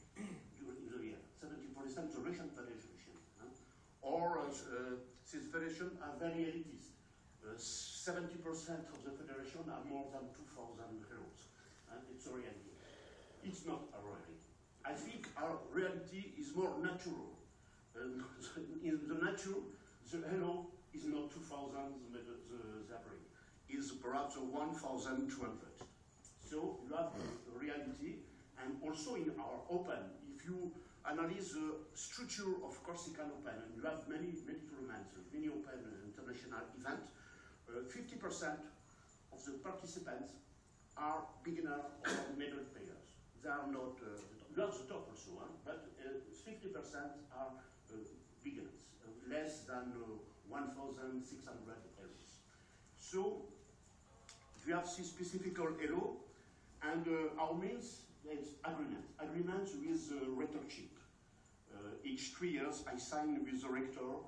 during the year. 70% the Russian federation. Or these federations are very elitist. 70% of the federation are more than 2,000 heroes. It's a reality. It's not a reality. I think our reality is more natural. In the nature, the hero is not 2,000, the average. Is perhaps 1,200. So you have the reality, and also in our Open, if you analyze the structure of Corsican Open, and you have many tournaments, many Open international events, 50% of the participants are beginner or middle players. They are not the top also, but 50% are beginners, less than 1,600 euros. So we have this specific elo, and our means is agreement. Agreement with the rectorship. Each 3 years I sign with the rector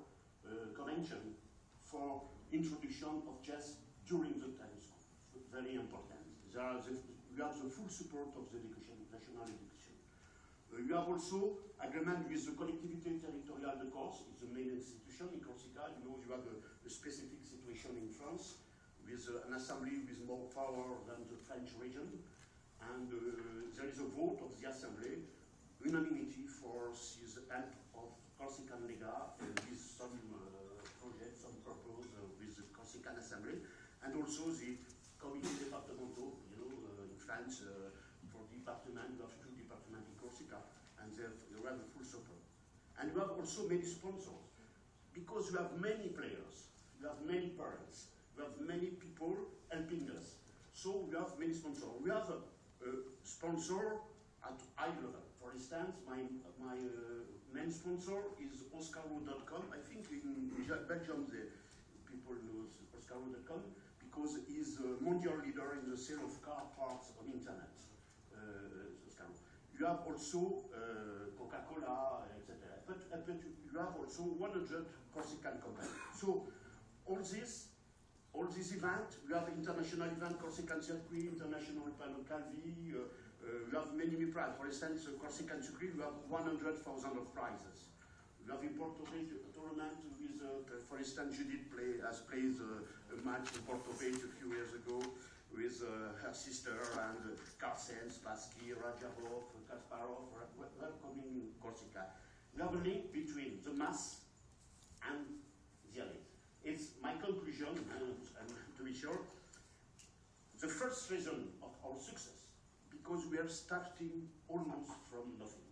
convention for introduction of chess during the time school. Very important. We have the full support of the education, national education. You have also agreement with the collectivité territoriale de Corse. It's the main institution in Corsica. You know, you have a specific situation in France with an assembly with more power than the French region. And there is a vote of the assembly, unanimity for the help of Corsican Lega with some project, some purpose with the Corsican Assembly, and also the Comité Départementaux, you know, in France, for department, you have 2 departments in Corsica, and you have a full support. And you have also many sponsors, because you have many players, you have many parents, you have many people helping us. So we have many sponsors. We have a sponsor at high level. For instance, my main sponsor is Oscaro.com. I think in Belgium the people know Oscaro.com because he's a mondial leader in the sale of car parts on internet. Oscaro. You have also Coca-Cola, etc. But you have also 100 Corsican companies. So all this events, we have international event, Corsican Circuit, International Palo Calvi, we have many prizes. For instance, Corsican Circuit, we have 100,000 of prizes. We have in Porto Vecchio a tournament with, for instance, Judith has played a match in Porto Vecchio a few years ago with her sister and Carlsen, Spassky, Rajabov, Kasparov, welcoming Corsica. We have a link between the mass and the elite. It's my conclusion, and to be sure, the first reason of our success, because we are starting almost from nothing.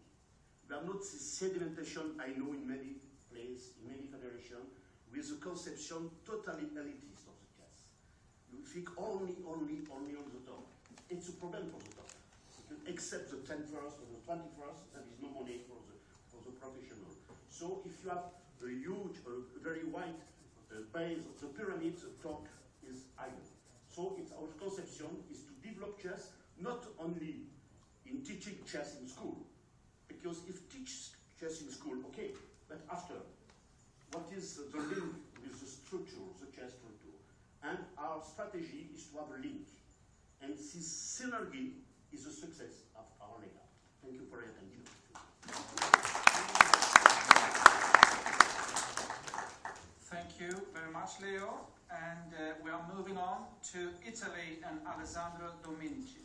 We have not the sedimentation I know in many places, in many federations, with a conception totally elitist of the chess. You think only on the top. It's a problem for the top. Except the 10th or the 21st, there is no money for the professional. So if you have a huge, very wide base of the pyramid, the top is higher. So it's our conception is to develop chess not only in teaching chess in school, because if teach chess in school, okay, but after, what is the link with the structure, the chess structure? And our strategy is to have a link. And this synergy is the success of our Lega. Thank you for your attention. Thank you very much, Leo. And we are moving on to Italy and Alessandro Dominici.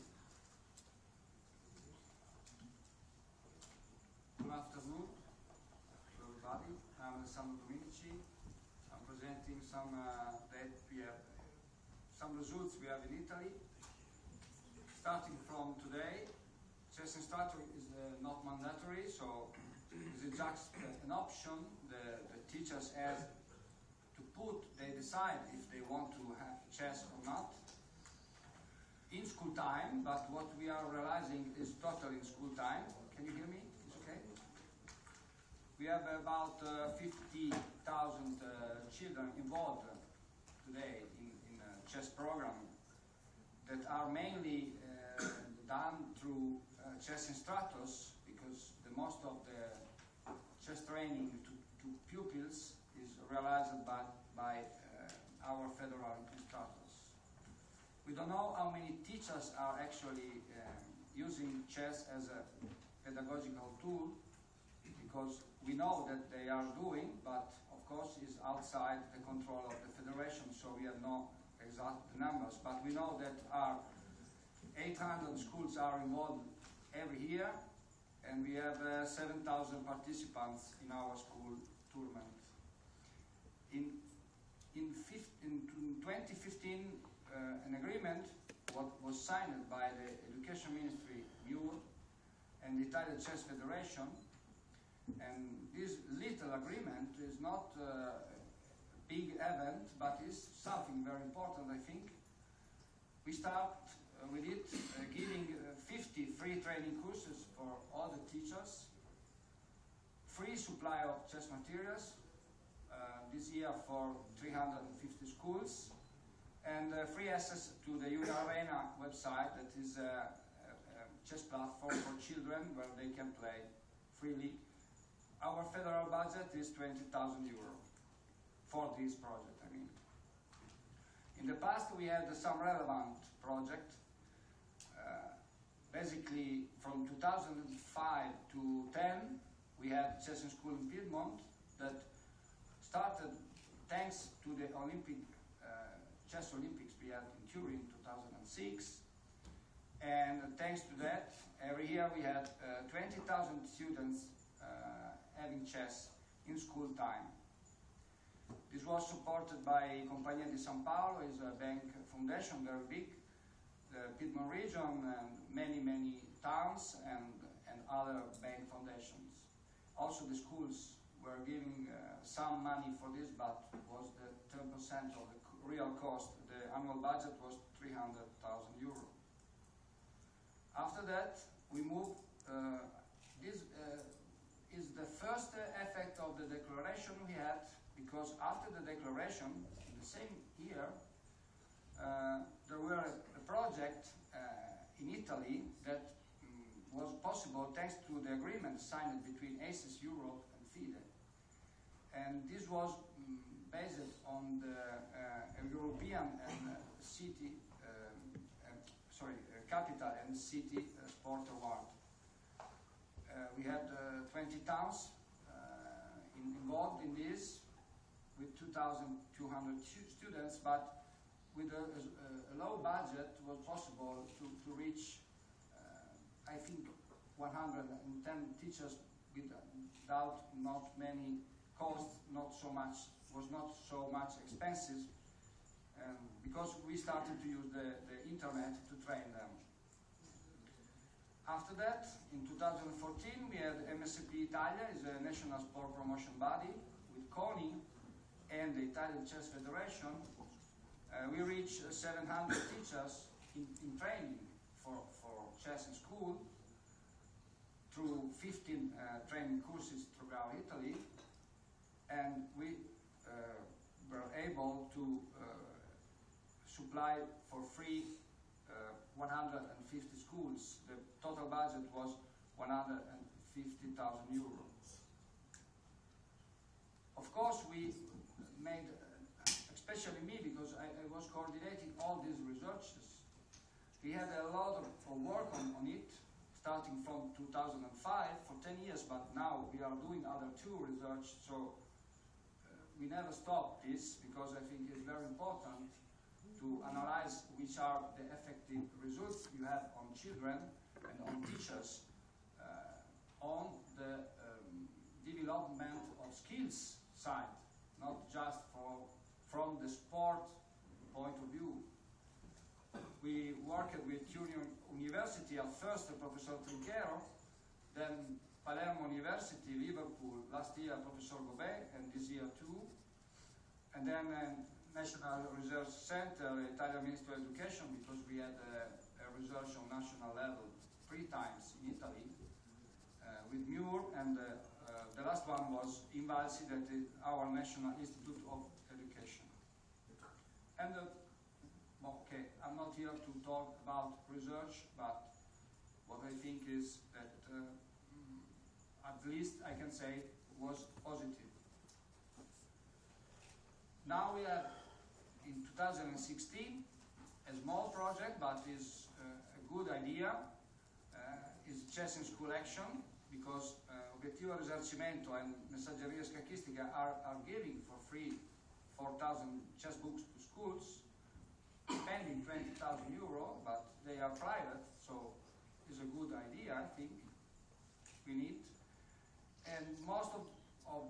Good afternoon to everybody. I'm Alessandro Dominici. I'm presenting some results we have in Italy. starting from today, chess instructor is not mandatory, so it's just an option. The teachers have to put, they decide if they want to have chess or not in school time, but what we are realizing is totally in school time. Can you hear me? It's okay? We have about 50,000 children involved today in chess program that are mainly done through chess instructors, because the most of the chess training to pupils is realized by our federal instructors. We don't know how many teachers are actually using chess as a pedagogical tool, because we know that they are doing, but of course is outside the control of the federation, so we have no exact numbers. But we know that 800 schools are involved every year, and we have 7,000 participants in our school tournament. In 2015, an agreement was signed by the Education Ministry, MIUR, and the Italian Chess Federation. And this little agreement is not a big event, but is something very important, I think. We start with it giving 50 free training courses for all the teachers, free supply of chess materials this year for 350 schools, and free access to the UniArena website, that is a chess platform for children where they can play freely. Our federal budget is 20,000 euros for this project, I mean. In the past we had some relevant project. Basically from 2005 to 10 we had chess in school in Piedmont that started thanks to the Chess Olympics we had in Turin in 2006, and thanks to that every year we had 20,000 students having chess in school time. This was supported by Compagnia di San Paolo, is a bank foundation, very big, the Piedmont region, and many towns and other bank foundations. Also the schools were giving some money for this, but was the 10% of the real cost. The annual budget was 300,000 euros. After that, we moved. This is the first effect of the declaration we had, because after the declaration, in the same year, there were a project in Italy that was possible thanks to the agreement signed between ACES Europe and FIDE. And this was based on the European and capital and city sport award. We had 20 towns involved in this, with 2,200 students, but with a low budget was possible to reach, I think, 110 teachers without not many costs, was not so much expensive, because we started to use the internet to train them. After that, in 2014, we had MSP Italia, is a national sport promotion body, with CONI and the Italian Chess Federation. We reached 700 teachers in training for chess in school through 15 training courses throughout Italy, and we were able to supply for free 150 schools. The total budget was 150,000 euros. Of course, we made, especially me, because I was coordinating all these researches. We had a lot of work on it, starting from 2005 for 10 years, but now we are doing other two research, so we never stop this, because I think it's very important to analyze which are the effective results you have on children and on teachers on the development of skills side, not just from the sport point of view. We worked with University at first Professor Trinchero, then Palermo University, Liverpool, last year Professor Gobet, and this year too, and then National Research Center, Italian Ministry of Education, because we had a research on national level 3 times in Italy, with MUR, and the last one was Invalsi, that is our National Institute of Education. And okay, I'm not here to talk about research, but what I think is that at least I can say was positive. Now we have in 2016 a small project, but is a good idea, is Chess in School Action, because Obiettivo Risarcimento and Messaggeria Scacchistica are giving for free 4,000 chess books to schools, spending 20,000 euro, but they are private, so it's a good idea, I think. We need. And most of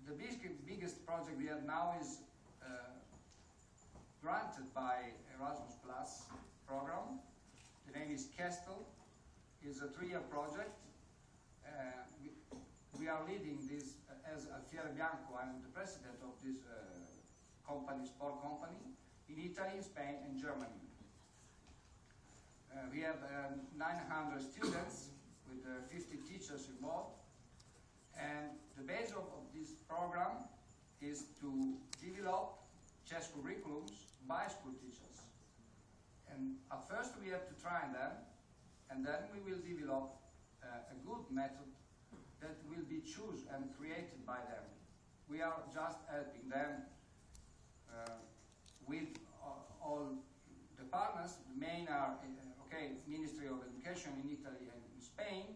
the biggest project we have now is granted by Erasmus Plus program. The name is Kestel. It's a 3-year project. We are leading this as Alfiere Bianco. I'm the president of this sport company, in Italy, Spain, and Germany. We have 900 students with 50 teachers involved. And the base of this program is to develop chess curriculums by school teachers. And at first we have to train them, and then we will develop a good method that will be chosen and created by them. We are just helping them with all the partners. The main are, Ministry of Education in Italy and in Spain.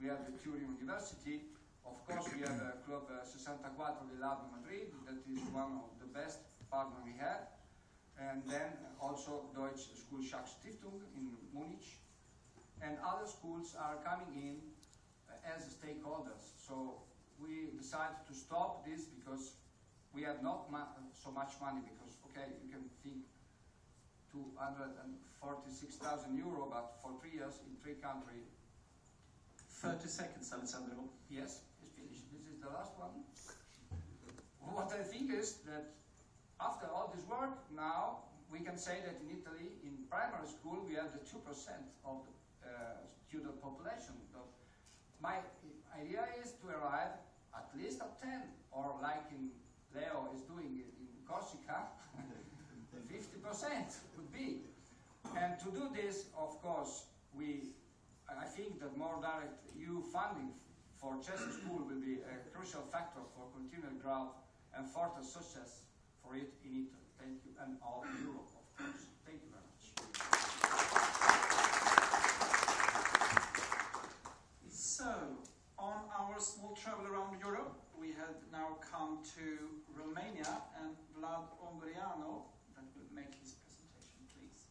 We have the Turin University. Of course, we have Club 64 de Lab Madrid, that is one of the best partners we have. And then also Deutsche Schulschachstiftung in Munich. And other schools are coming in as stakeholders. So we decided to stop this because we have not so much money, because, you can think 246,000 euro, but for 3 years in 3 countries. 30 seconds, Alessandro. Yes, it's finished. This is the last one. What I think is that after all this work, now we can say that in Italy, in primary school, we have the 2% of the student population. So my idea is to arrive at least at 10, or like in Leo is doing it in Corsica, 50% would be. And to do this, of course, I think that more direct EU funding for chess in school will be a crucial factor for continued growth and further success for it in Italy. Thank you, and all Europe, of course. Thank you very much. So, on our small travel around Europe, we have now come to Romania, and Vlad Ongoriano that will make his presentation, please.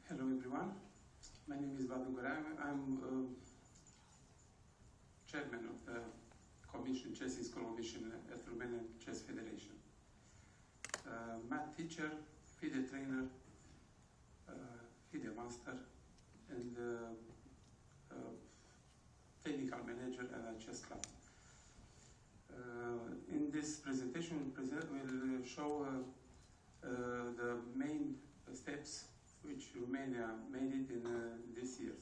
Hello everyone, my name is Vlad Ongoriano. I'm chairman of the Commission, Chess in School Commission at Romanian Chess Federation. Math teacher, FIDE trainer, FIDE master, and technical manager at a chess club. In this presentation, we'll show the main steps which Romania made it in this year.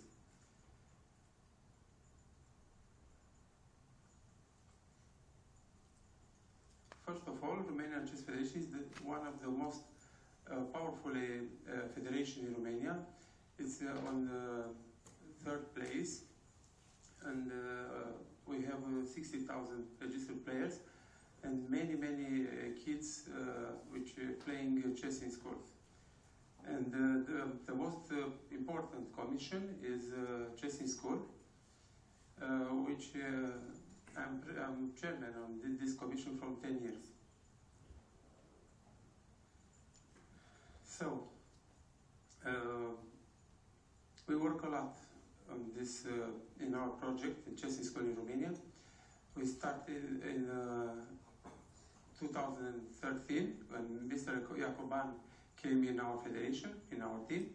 First of all, Romanian Chess Federation is one of the most powerful federation in Romania. It's on third place, and we have 60,000 registered players, and many kids which playing chess in schools. And the most important commission is Chess in School, which I'm chairman on this commission from 10 years. So, we work a lot on this in our project in Chess in School in Romania. We started in 2013 when Mr. Iacoban came in our federation, in our team,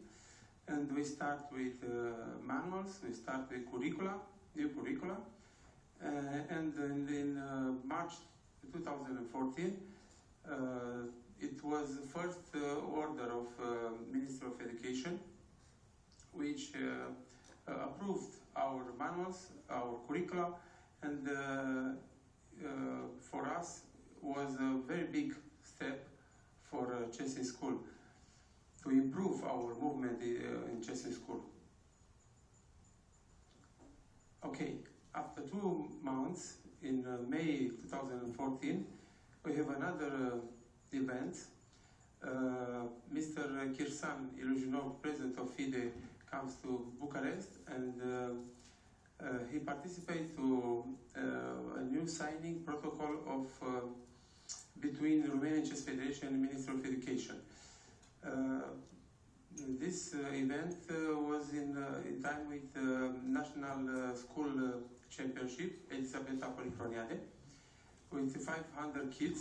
and we start with manuals, we start with curricula, new curricula, and in March 2014, it was the first order of Minister of Education, which approved our manuals, our curricula, and for us was a very big step for Chess in School to improve our movement in Chess in School. Okay, after 2 months, in May 2014, we have another event. Mr. Kirsan Iluzhinov, president of FIDE, comes to Bucharest, and he participates to a new signing protocol of between the Romanian Chess Federation and Ministry of Education. This event was in time with National School Championship, Elisabeta Policroniade, with 500 kids